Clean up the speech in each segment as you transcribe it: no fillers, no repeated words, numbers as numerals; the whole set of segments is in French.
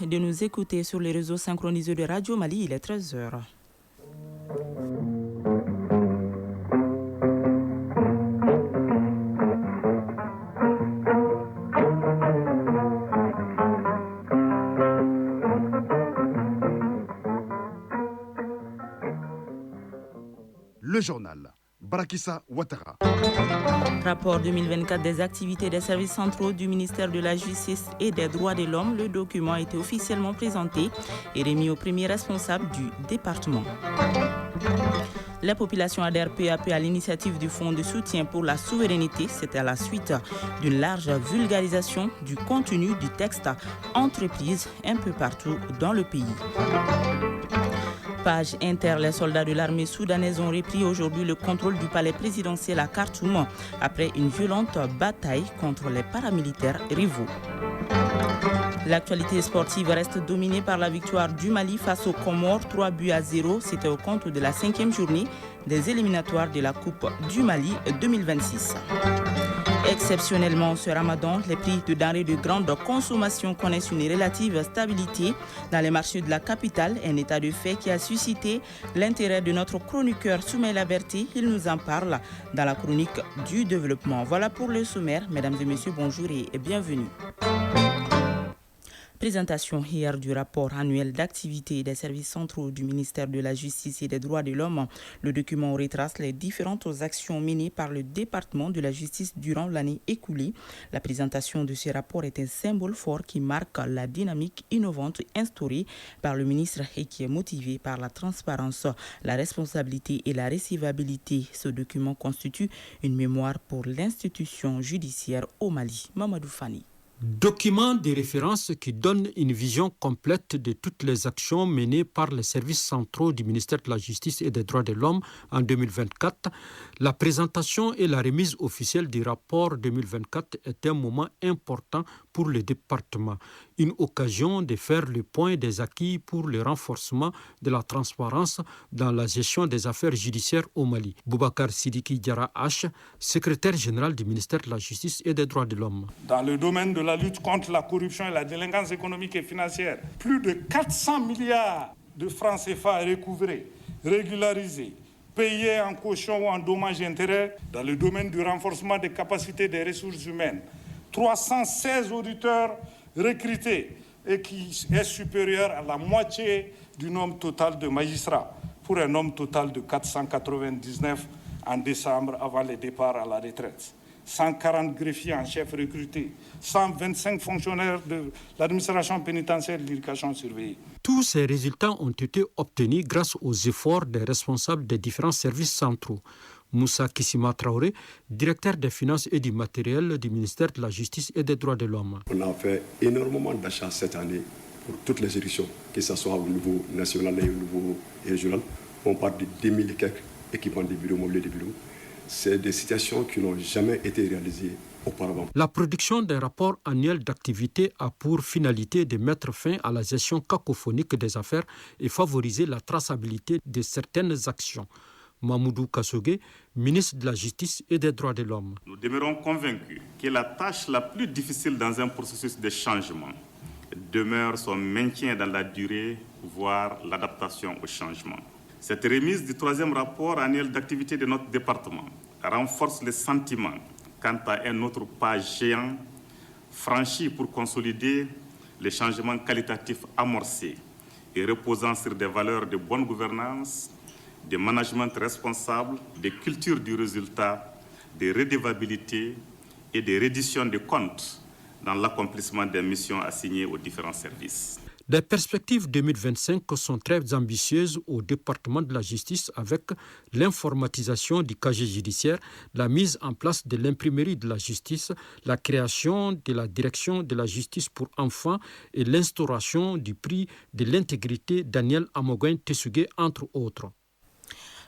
De nous écouter sur les réseaux synchronisés de Radio Mali, il est 13h. Le journal. Barakissa Ouattara. Rapport 2024 des activités des services centraux du ministère de la Justice et des Droits de l'Homme. Le document a été officiellement présenté et remis au premier responsable du département. Les populations adhèrent peu à peu à l'initiative du Fonds de soutien pour la souveraineté. C'était à la suite d'une large vulgarisation du contenu du texte entreprise un peu partout dans le pays. Page Inter, les soldats de l'armée soudanaise ont repris aujourd'hui le contrôle du palais présidentiel à Khartoum après une violente bataille contre les paramilitaires rivaux. L'actualité sportive reste dominée par la victoire du Mali face aux Comores, 3-0. C'était au compte de la 5e journée des éliminatoires de la Coupe du Mali 2026. Exceptionnellement, ce ramadan, les prix de denrées de grande consommation connaissent une relative stabilité dans les marchés de la capitale, un état de fait qui a suscité l'intérêt de notre chroniqueur Soumaïla Berti. Il nous en parle dans la chronique du développement. Voilà pour le sommaire. Mesdames et messieurs, bonjour et bienvenue. Présentation hier du rapport annuel d'activité des services centraux du ministère de la Justice et des Droits de l'Homme. Le document retrace les différentes actions menées par le département de la Justice durant l'année écoulée. La présentation de ce rapport est un symbole fort qui marque la dynamique innovante instaurée par le ministre et qui est motivée par la transparence, la responsabilité et la recevabilité. Ce document constitue une mémoire pour l'institution judiciaire au Mali. Mamadou Fani. Document de référence qui donne une vision complète de toutes les actions menées par les services centraux du ministère de la Justice et des Droits de l'Homme en 2024. La présentation et la remise officielle du rapport 2024 est un moment important pour le département. Une occasion de faire le point des acquis pour le renforcement de la transparence dans la gestion des affaires judiciaires au Mali. Boubacar Sidiki Diarra H, secrétaire général du ministère de la Justice et des Droits de l'Homme. Dans le domaine de la lutte contre la corruption et la délinquance économique et financière, plus de 400 milliards de francs CFA recouvrés, régularisés, payés en caution ou en dommages et intérêts. Dans le domaine du renforcement des capacités des ressources humaines, 316 auditeurs recrutés et qui est supérieur à la moitié du nombre total de magistrats, pour un nombre total de 499 en décembre avant le départ à la retraite. 140 greffiers en chef recrutés, 125 fonctionnaires de l'administration pénitentiaire et de l'éducation surveillée. Tous ces résultats ont été obtenus grâce aux efforts des responsables des différents services centraux. Moussa Kissima Traoré, directeur des finances et du matériel du ministère de la Justice et des Droits de l'Homme. On a fait énormément d'achats cette année pour toutes les juridictions, que ce soit au niveau national et au niveau régional. On parle de 10 000 et quelques équipements de bureaux, mobiliers de bureaux. C'est des situations qui n'ont jamais été réalisées auparavant. La production d'un rapport annuel d'activité a pour finalité de mettre fin à la gestion cacophonique des affaires et favoriser la traçabilité de certaines actions. Mamoudou Kassogué, ministre de la Justice et des Droits de l'Homme. Nous demeurons convaincus que la tâche la plus difficile dans un processus de changement demeure son maintien dans la durée, voire l'adaptation au changement. Cette remise du 3e rapport annuel d'activité de notre département renforce le sentiment quant à un autre pas géant franchi pour consolider les changements qualitatifs amorcés et reposant sur des valeurs de bonne gouvernance, de management responsable, de culture du résultat, de redevabilité et de reddition de comptes dans l'accomplissement des missions assignées aux différents services. Les perspectives 2025 sont très ambitieuses au département de la justice avec l'informatisation du casier judiciaire, la mise en place de l'imprimerie de la justice, la création de la direction de la justice pour enfants et l'instauration du prix de l'intégrité Daniel Amoguin Tessugué, entre autres.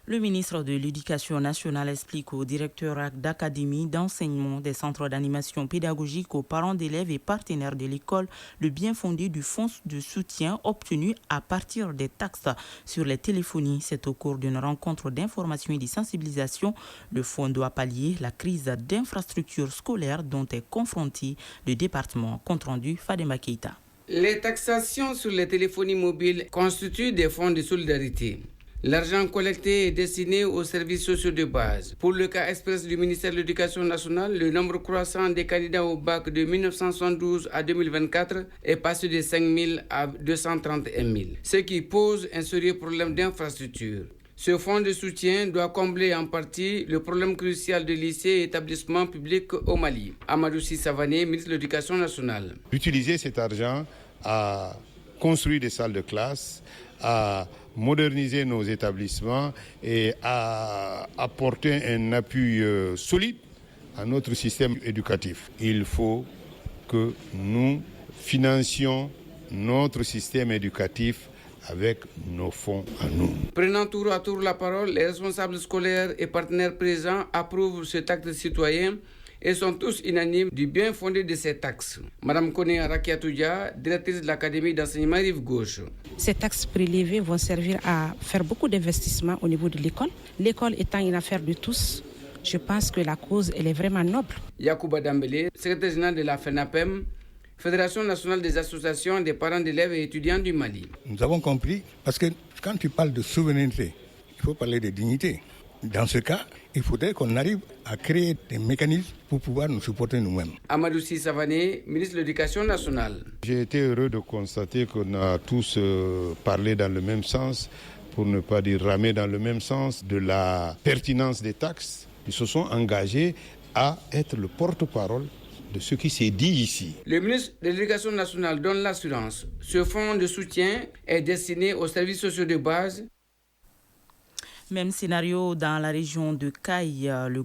Le ministre de l'Éducation nationale explique aux directeurs d'académie, d'enseignement, des centres d'animation pédagogique, aux parents d'élèves et partenaires de l'école le bien fondé du fonds de soutien obtenu à partir des taxes sur les téléphonies. C'est au cours d'une rencontre d'information et de sensibilisation. Le fonds doit pallier la crise d'infrastructures scolaires dont est confronté le département. Compte rendu Fadema Keita. Les taxations sur les téléphonies mobiles constituent des fonds de solidarité. L'argent collecté est destiné aux services sociaux de base. Pour le cas express du ministère de l'Éducation nationale, le nombre croissant des candidats au bac de 1972 à 2024 est passé de 5 000 à 231 000, ce qui pose un sérieux problème d'infrastructure. Ce fonds de soutien doit combler en partie le problème crucial de lycées et établissements publics au Mali. Amadou Savané, ministre de l'Éducation nationale. Utiliser cet argent à construire des salles de classe, à moderniser nos établissements et à apporter un appui solide à notre système éducatif. Il faut que nous financions notre système éducatif avec nos fonds à nous. Prenant tour à tour la parole, les responsables scolaires et partenaires présents approuvent cet acte citoyen et sont tous unanimes du bien fondé de ces taxes. Madame Kone Arakiatoudia, directrice de l'Académie d'enseignement Rive Gauche. Ces taxes prélevées vont servir à faire beaucoup d'investissements au niveau de l'école. L'école étant une affaire de tous, je pense que la cause elle est vraiment noble. Yacouba Dambélé, secrétaire général de la FENAPEM, Fédération nationale des associations des parents d'élèves et étudiants du Mali. Nous avons compris, parce que quand tu parles de souveraineté, il faut parler de dignité. Dans ce cas, il faudrait qu'on arrive à créer des mécanismes pour pouvoir nous supporter nous-mêmes. Amadou Savané, ministre de l'Éducation nationale. J'ai été heureux de constater qu'on a tous parlé dans le même sens, pour ne pas dire ramé dans le même sens, de la pertinence des taxes. Ils se sont engagés à être le porte-parole de ce qui s'est dit ici. Le ministre de l'Éducation nationale donne l'assurance. Ce fonds de soutien est destiné aux services sociaux de base. Même scénario dans la région de Caille. Le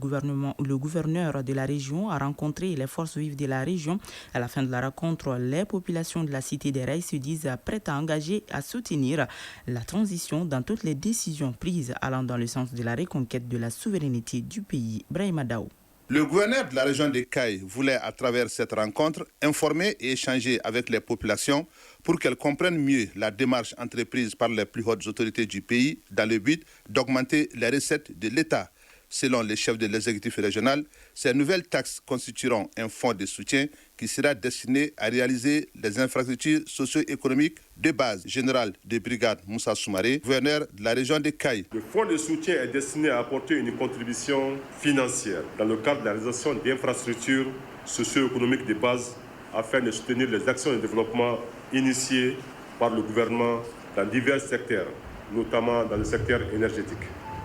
gouverneur de la région a rencontré les forces vives de la région. À la fin de la rencontre, les populations de la cité des Rails se disent prêtes à engager, à soutenir la transition dans toutes les décisions prises allant dans le sens de la reconquête de la souveraineté du pays. Brahima Daou. Le gouverneur de la région de Caille voulait, à travers cette rencontre, informer et échanger avec les populations pour qu'elles comprennent mieux la démarche entreprise par les plus hautes autorités du pays dans le but d'augmenter les recettes de l'État. Selon les chefs de l'exécutif régional, ces nouvelles taxes constitueront un fonds de soutien qui sera destiné à réaliser les infrastructures socio-économiques de base. Général de brigade Moussa Soumaré, gouverneur de la région de Caille. Le fonds de soutien est destiné à apporter une contribution financière dans le cadre de la réalisation d'infrastructures socio-économiques de base afin de soutenir les actions de développement initiées par le gouvernement dans divers secteurs, notamment dans le secteur énergétique.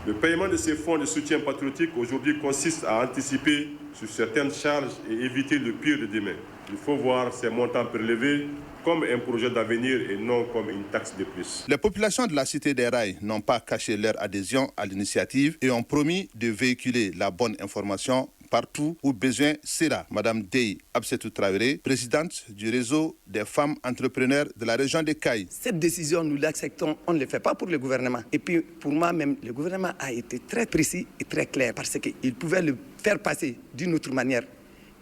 Le paiement de ces fonds de soutien patriotique aujourd'hui consiste à anticiper sur certaines charges et éviter le pire de demain. Il faut voir ces montants prélevés comme un projet d'avenir et non comme une taxe de plus. Les populations de la cité des Rails n'ont pas caché leur adhésion à l'initiative et ont promis de véhiculer la bonne information partout où besoin sera. Madame Dey Absetou Traoré, présidente du réseau des femmes entrepreneurs de la région de Caille. Cette décision, nous l'acceptons, on ne le fait pas pour le gouvernement. Et puis, pour moi même, le gouvernement a été très précis et très clair parce qu'il pouvait le faire passer d'une autre manière.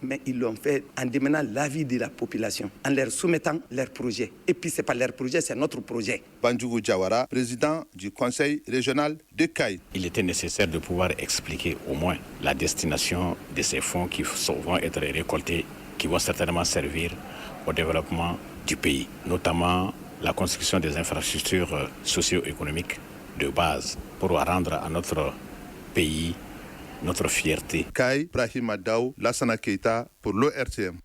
Mais ils l'ont fait en demandant l'avis de la population, en leur soumettant leur projet. Et puis, ce n'est pas leur projet, c'est notre projet. Bandjougou Diawara, président du conseil régional de Caille. Il était nécessaire de pouvoir expliquer au moins la destination de ces fonds qui vont être récoltés, qui vont certainement servir au développement du pays, notamment la construction des infrastructures socio-économiques de base pour rendre à notre pays notre fierté. Caille, Brahima Daou, Lassana Keita pour l'ORTM.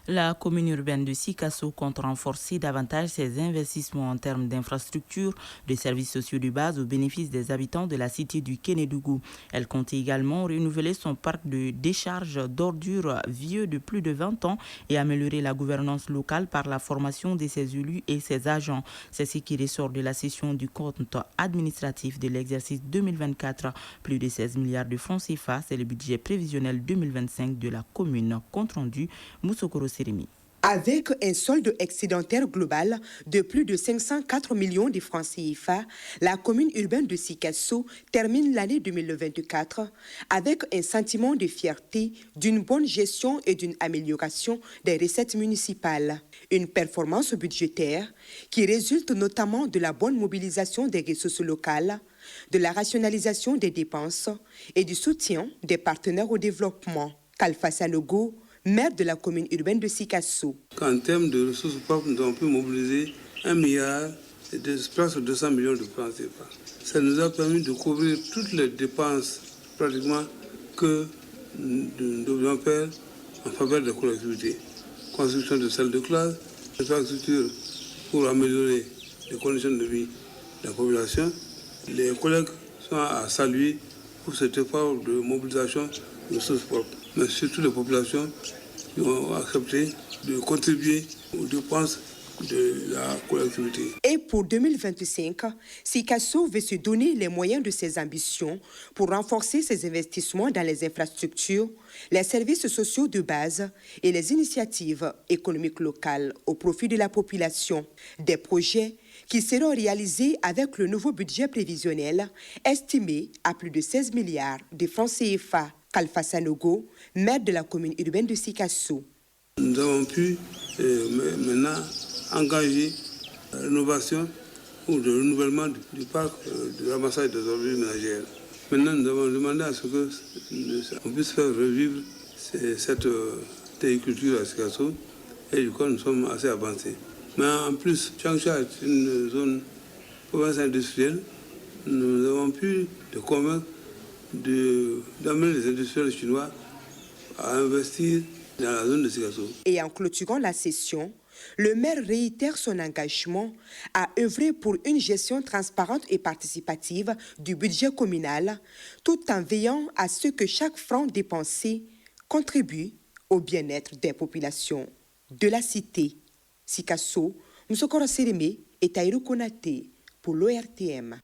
La commune urbaine de Sikasso compte renforcer davantage ses investissements en termes d'infrastructures, de services sociaux de base au bénéfice des habitants de la cité du Kénédougou. Elle compte également renouveler son parc de décharge d'ordures vieux de plus de 20 ans et améliorer la gouvernance locale par la formation de ses élus et ses agents. C'est ce qui ressort de la session du compte administratif de l'exercice 2024. Plus de 16 milliards de francs CFA, c'est le budget prévisionnel 2025 de la commune. Compte rendu, Moussokoro Sérimi. Avec un solde excédentaire global de plus de 504 millions de francs CFA, la commune urbaine de Sikasso termine l'année 2024 avec un sentiment de fierté, d'une bonne gestion et d'une amélioration des recettes municipales. Une performance budgétaire qui résulte notamment de la bonne mobilisation des ressources locales, de la rationalisation des dépenses et du soutien des partenaires au développement. Kalfa Sanogo, maire de la commune urbaine de Sikasso. En termes de ressources propres, nous avons pu mobiliser 1 milliard et presque 200 millions de francs CFA. Ça nous a permis de couvrir toutes les dépenses pratiquement que nous devions faire en faveur des collectivités. Construction de salles de classe, infrastructures pour améliorer les conditions de vie de la population. Les collègues sont à saluer pour cet effort de mobilisation de ressources propres. Mais surtout les populations qui ont accepté de contribuer aux dépenses de la collectivité. Et pour 2025, Sikasso veut se donner les moyens de ses ambitions pour renforcer ses investissements dans les infrastructures, les services sociaux de base et les initiatives économiques locales au profit de la population. Des projets qui seront réalisés avec le nouveau budget prévisionnel estimé à plus de 16 milliards de francs CFA. Kalfa Sanogo, maire de la commune urbaine de Sikasso. Nous avons pu maintenant engager la rénovation ou le renouvellement du parc de ramassage des ordures ménagères. Maintenant, nous avons demandé à ce qu'on puisse faire revivre cette téléculture à Sikasso et du coup, nous sommes assez avancés. Mais en plus, Changsha est une zone province industrielle. Nous avons pu les convaincre d'amener les industriels chinois à investir dans la zone de Sikasso. Et en clôturant la session, le maire réitère son engagement à œuvrer pour une gestion transparente et participative du budget communal, tout en veillant à ce que chaque franc dépensé contribue au bien-être des populations de la cité. Sikasso, Moussokoro Sereme et Taïro Konate pour l'ORTM.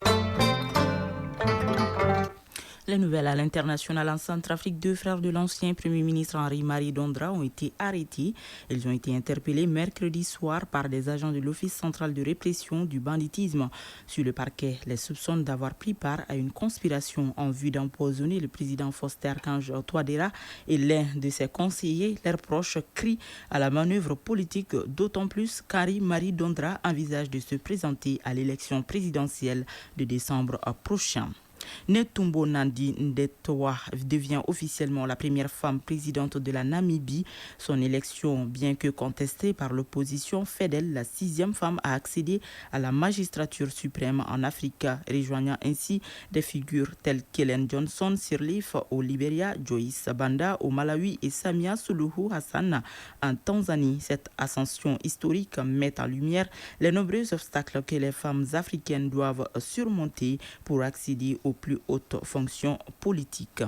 Les nouvelles à l'international en Centrafrique, 2 frères de l'ancien Premier ministre Henri-Marie Dondra ont été arrêtés. Ils ont été interpellés mercredi soir par des agents de l'Office central de répression du banditisme. Sur le parquet, les soupçonnent d'avoir pris part à une conspiration en vue d'empoisonner le président Faustin-Archange Touadéra et l'un de ses conseillers. Leurs proches crient à la manœuvre politique, d'autant plus qu'Henri-Marie Dondra envisage de se présenter à l'élection présidentielle de décembre prochain. Netumbo Nandi Ndetoa devient officiellement la première femme présidente de la Namibie. Son élection, bien que contestée par l'opposition, fait d'elle la 6e femme à accéder à la magistrature suprême en Afrique, rejoignant ainsi des figures telles qu'Ellen Johnson Sirleaf au Libéria, Joyce Banda au Malawi et Samia Suluhu Hassan en Tanzanie. Cette ascension historique met en lumière les nombreux obstacles que les femmes africaines doivent surmonter pour accéder aux plus hautes fonctions politiques.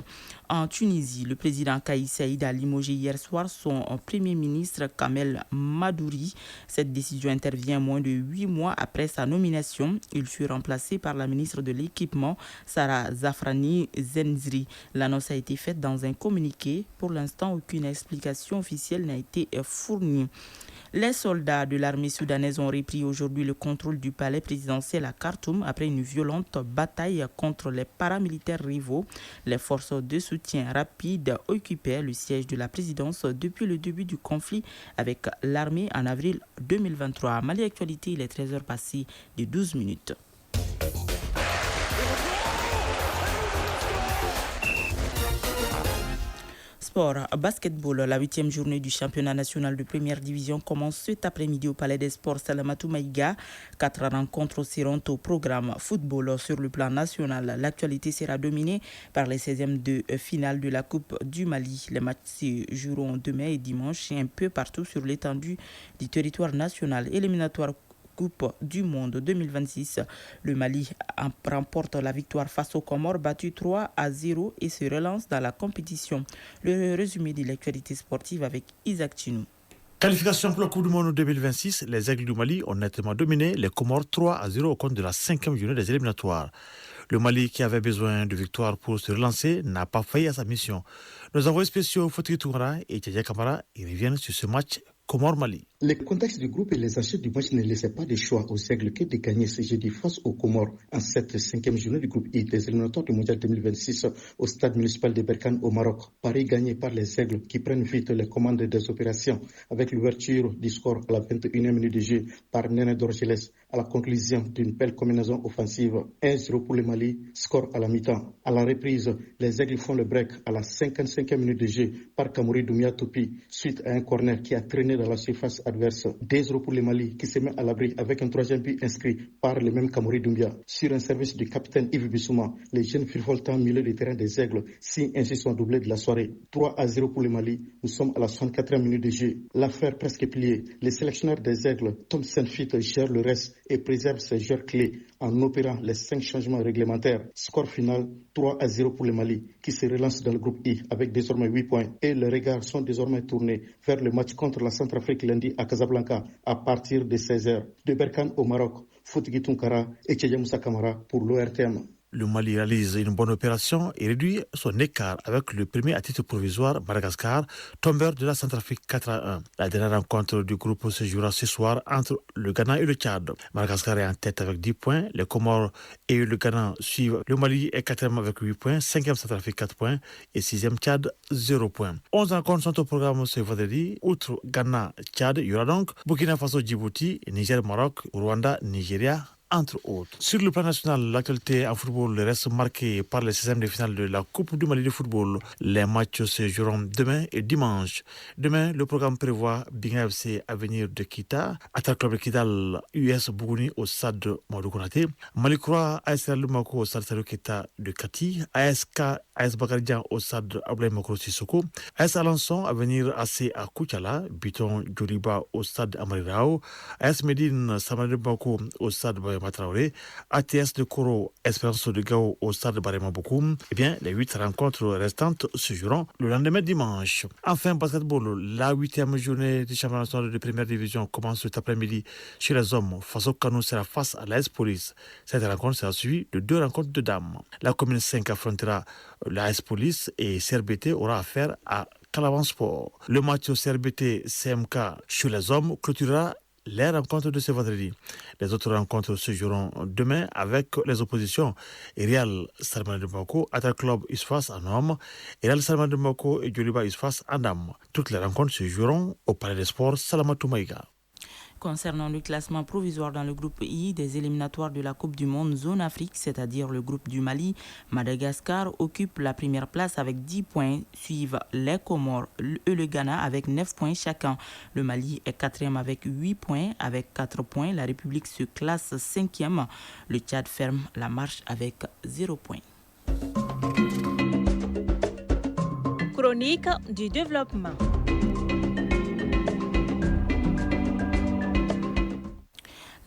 En Tunisie, le président Kais Saïd a limogé hier soir son premier ministre Kamel Madouri. Cette décision intervient moins de 8 mois après sa nomination. Il fut remplacé par la ministre de l'Équipement, Sarah Zafrani Zenzri. L'annonce a été faite dans un communiqué. Pour l'instant, aucune explication officielle n'a été fournie. Les soldats de l'armée soudanaise ont repris aujourd'hui le contrôle du palais présidentiel à Khartoum après une violente bataille contre les paramilitaires rivaux. Les forces de soutien rapide occupaient le siège de la présidence depuis le début du conflit avec l'armée en avril 2023. Mali Actualité, il est 13h passées de 12 minutes. Sport, basketball, la 8e journée du championnat national de première division commence cet après-midi au Palais des Sports Salamatou Maïga. 4 rencontres seront au programme. Football sur le plan national. L'actualité sera dominée par les 16e de finale de la Coupe du Mali. Les matchs se joueront demain et dimanche et un peu partout sur l'étendue du territoire national. Éliminatoire Coupe du Monde 2026. Le Mali remporte la victoire face aux Comores, battu 3-0 et se relance dans la compétition. Le résumé de l'actualité sportive avec Isaac Chinou. Qualification pour la Coupe du Monde 2026, les Aigles du Mali ont nettement dominé les Comores 3-0 au compte de la 5e journée des éliminatoires. Le Mali, qui avait besoin de victoire pour se relancer, n'a pas failli à sa mission. Nos envoyés spéciaux Fotri Toura et Tchadja Kamara reviennent sur ce match Comores-Mali. Le contexte du groupe et les enjeux du match ne laissaient pas de choix aux Aigles que de gagner ce jeudi face aux Comores en cette 5e journée du groupe I des éliminatoires du Mondial 2026 au stade municipal de Berkane au Maroc. Paris gagné par les Aigles qui prennent vite les commandes des opérations avec l'ouverture du score à la 21e minute de jeu par Néné Dorgelès à la conclusion d'une belle combinaison offensive. 1-0 pour le Mali, score à la mi-temps. À la reprise, les Aigles font le break à la 55e minute de jeu par Kamouri Doumbia Topi suite à un corner qui a traîné dans la surface adverse. 2-0 pour le Mali qui se met à l'abri avec un 3e but inscrit par le même Kamouri Doumbia. Sur un service du capitaine Yves Bissouma, les jeunes virevoltants milieu de terrain des Aigles signent ainsi son doublé de la soirée. 3-0 pour le Mali. Nous sommes à la 64e minute de jeu. L'affaire presque pliée. Le sélectionneur des Aigles, Tom Saintfit, gère le reste et préserve ses joueurs clés en opérant les 5 changements réglementaires. Score final 3-0 pour le Mali qui se relance dans le groupe I avec désormais 8 points. Et les regards sont désormais tournés vers le match contre la Centrafrique lundi à Casablanca à partir de 16h. De Berkane au Maroc, Foutgui Tunkara et Tchèdia Moussa Kamara pour l'ORTM. Le Mali réalise une bonne opération et réduit son écart avec le premier à titre provisoire, Madagascar, tombeur de la Centrafrique 4-1. La dernière rencontre du groupe se jouera ce soir entre le Ghana et le Tchad. Madagascar est en tête avec 10 points, les Comores et le Ghana suivent. Le Mali est 4e avec 8 points, 5e Centrafrique 4 points et 6e Tchad 0 points. 11 rencontres sont au programme ce vendredi. Outre Ghana, Tchad, il y aura donc Burkina Faso, Djibouti, Niger, Maroc, Rwanda, Nigeria, entre autres. Sur le plan national, l'actualité en football reste marquée par les 16e de finale de la Coupe du Mali de football. Les matchs se joueront demain et dimanche. Demain, le programme prévoit Binga FC Avenir de Kita, Attaque Club de Kidal, US Bougouni au stade Mamadou Konaté, Malikroa AS Lumako au stade Salou Keita de Kati, ASK AS Bagaridian au stade Ablaye Mokro Sissoko, AS Alençon Avenir AC à Koutiala, Biton Djoliba au stade Amarirao, AS Medine Samadou Bako au stade Matraoré, ATS de Koro, Espérance de Gao au stade Barema Bokoum. Eh bien, les 8 rencontres restantes se joueront le lendemain dimanche. Enfin, basketball, la 8e journée du championnat national de première division commence cet après-midi chez les hommes. Faso Kano sera face à l'AS Police. Cette rencontre sera suivie de 2 rencontres de dames. La commune 5 affrontera l'AS Police et CRBT aura affaire à Calavan Sport. Le match au CRBT CMK chez les hommes clôturera les rencontres de ce vendredi. Les autres rencontres se joueront demain avec les oppositions Real Salman de Bako, Attaque Club Isfas en homme, et Real Salman de Bako et Djoliba Isfas en dame. Toutes les rencontres se joueront au Palais des Sports Salamatou Maïga. Concernant le classement provisoire dans le groupe I des éliminatoires de la Coupe du Monde Zone Afrique, c'est-à-dire le groupe du Mali, Madagascar occupe la première place avec 10 points, suivent les Comores et le Ghana avec 9 points chacun. Le Mali est 4e avec 8 points, avec 4 points. La République se classe 5e. Le Tchad ferme la marche avec 0 points. Chronique du développement.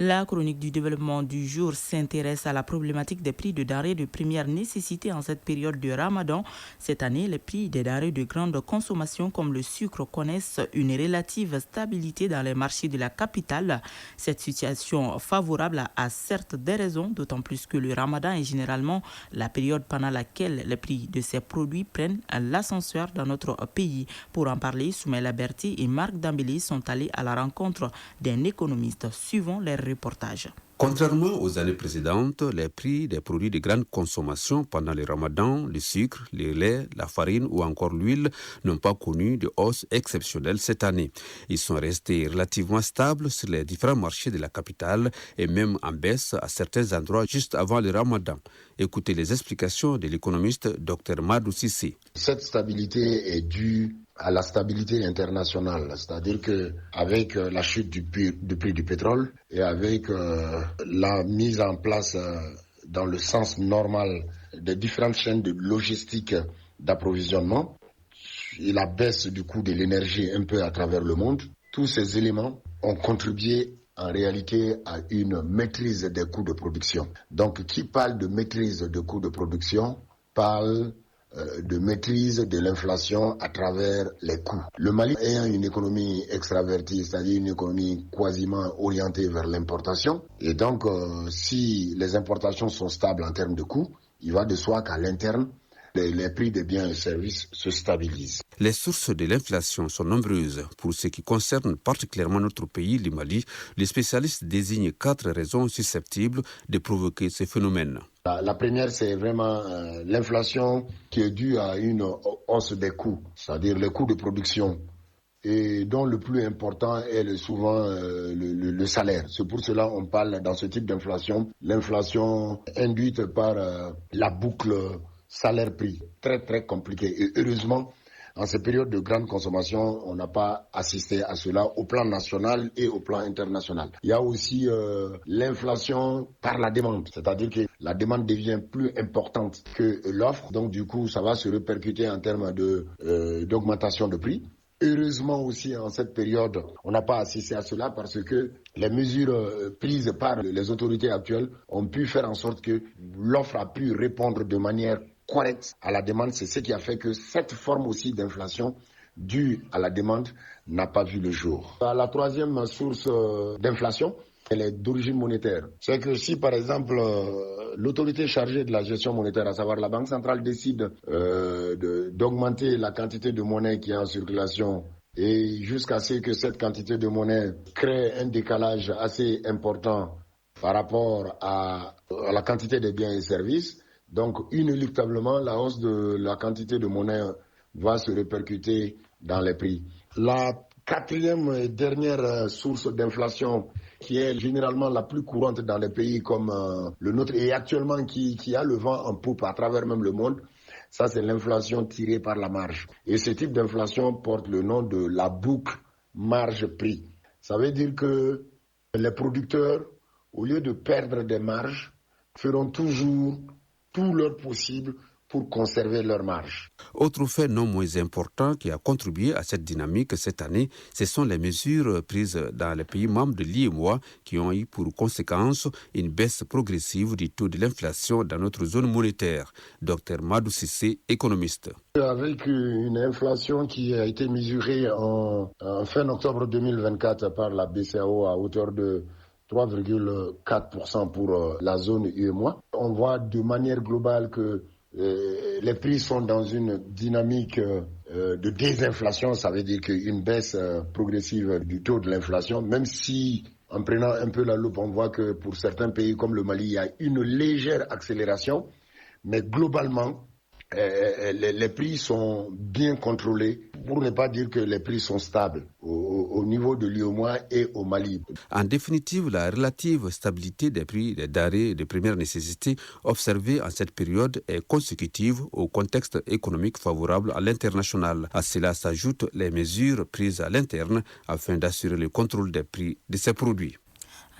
La chronique du développement du jour s'intéresse à la problématique des prix de denrées de première nécessité en cette période de Ramadan. Cette année, les prix des denrées de grande consommation comme le sucre connaissent une relative stabilité dans les marchés de la capitale. Cette situation favorable a certes des raisons, d'autant plus que le Ramadan est généralement la période pendant laquelle les prix de ces produits prennent l'ascenseur dans notre pays. Pour en parler, Soumaïla Berti et Marc Dambélé sont allés à la rencontre d'un économiste. Suivant les reportage. Contrairement aux années précédentes, les prix des produits de grande consommation pendant le Ramadan, le sucre, le lait, la farine ou encore l'huile n'ont pas connu de hausse exceptionnelle cette année. Ils sont restés relativement stables sur les différents marchés de la capitale et même en baisse à certains endroits juste avant le Ramadan. Écoutez les explications de l'économiste Dr Madou Sissi. Cette stabilité est due à la stabilité internationale, c'est-à-dire que avec la chute du prix du pétrole et avec la mise en place dans le sens normal des différentes chaînes de logistique d'approvisionnement et la baisse du coût de l'énergie un peu à travers le monde, tous ces éléments ont contribué en réalité à une maîtrise des coûts de production. Donc qui parle de maîtrise des coûts de production parle de maîtrise de l'inflation à travers les coûts. Le Mali ayant une économie extravertie, c'est-à-dire une économie quasiment orientée vers l'importation, et donc si les importations sont stables en termes de coûts, il va de soi qu'à l'interne, les prix des biens et services se stabilisent. Les sources de l'inflation sont nombreuses. Pour ce qui concerne particulièrement notre pays, le Mali, les spécialistes désignent 4 raisons susceptibles de provoquer ce phénomène. La première, c'est vraiment l'inflation qui est due à une hausse des coûts, c'est-à-dire les coûts de production, et dont le plus important est souvent le salaire. C'est pour cela qu'on parle dans ce type d'inflation, l'inflation induite par la boucle salaire-prix, très très compliquée. Et heureusement, en ces périodes de grande consommation, on n'a pas assisté à cela au plan national et au plan international. Il y a aussi l'inflation par la demande, c'est-à-dire que la demande devient plus importante que l'offre, donc du coup ça va se répercuter en termes d'augmentation de prix. Heureusement aussi, en cette période, on n'a pas assisté à cela parce que les mesures prises par les autorités actuelles ont pu faire en sorte que l'offre a pu répondre de manière correcte à la demande. C'est ce qui a fait que cette forme aussi d'inflation due à la demande n'a pas vu le jour. La troisième source d'inflation, elle est d'origine monétaire. C'est que si, par exemple, l'autorité chargée de la gestion monétaire, à savoir la Banque centrale, décide d'augmenter la quantité de monnaie qui est en circulation et jusqu'à ce que cette quantité de monnaie crée un décalage assez important par rapport à la quantité des biens et services, donc inéluctablement, la hausse de la quantité de monnaie va se répercuter dans les prix. La quatrième et dernière source d'inflation, qui est généralement la plus courante dans les pays comme le nôtre et actuellement qui a le vent en poupe à travers même le monde, ça c'est l'inflation tirée par la marge. Et ce type d'inflation porte le nom de la boucle marge-prix. Ça veut dire que les producteurs, au lieu de perdre des marges, feront toujours tout leur possible pour conserver leur marge. Autre fait non moins important qui a contribué à cette dynamique cette année, ce sont les mesures prises dans les pays membres de l'UEMOA qui ont eu pour conséquence une baisse progressive du taux de l'inflation dans notre zone monétaire. Dr Madou Cissé, économiste. Avec une inflation qui a été mesurée en fin octobre 2024 par la BCEAO à hauteur de 3,4% pour la zone UEMOA, on voit de manière globale que les prix sont dans une dynamique de désinflation, ça veut dire qu'une baisse progressive du taux de l'inflation, même si en prenant un peu la loupe, on voit que pour certains pays comme le Mali, il y a une légère accélération, mais globalement, les prix sont bien contrôlés, pour ne pas dire que les prix sont stables au niveau de l'UEMOA et au Mali. En définitive, la relative stabilité des prix des denrées de première nécessité observée en cette période est consécutive au contexte économique favorable à l'international. À cela s'ajoutent les mesures prises à l'interne afin d'assurer le contrôle des prix de ces produits.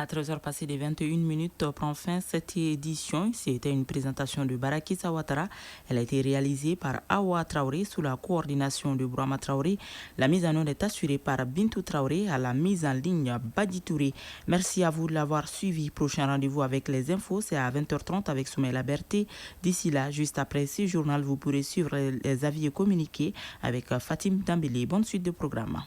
À 13h passées des 21 minutes, prend fin cette édition. C'était une présentation de Barakissa Ouattara. Elle a été réalisée par Awa Traoré sous la coordination de Brahma Traoré. La mise en onde est assurée par Bintou Traoré, à la mise en ligne Badi Touré. Merci à vous de l'avoir suivi. Prochain rendez-vous avec les infos, c'est à 20h30 avec Soumaïla Berté. D'ici là, juste après ce journal, vous pourrez suivre les avis et communiquer avec Fatim Dambélé. Bonne suite de programme.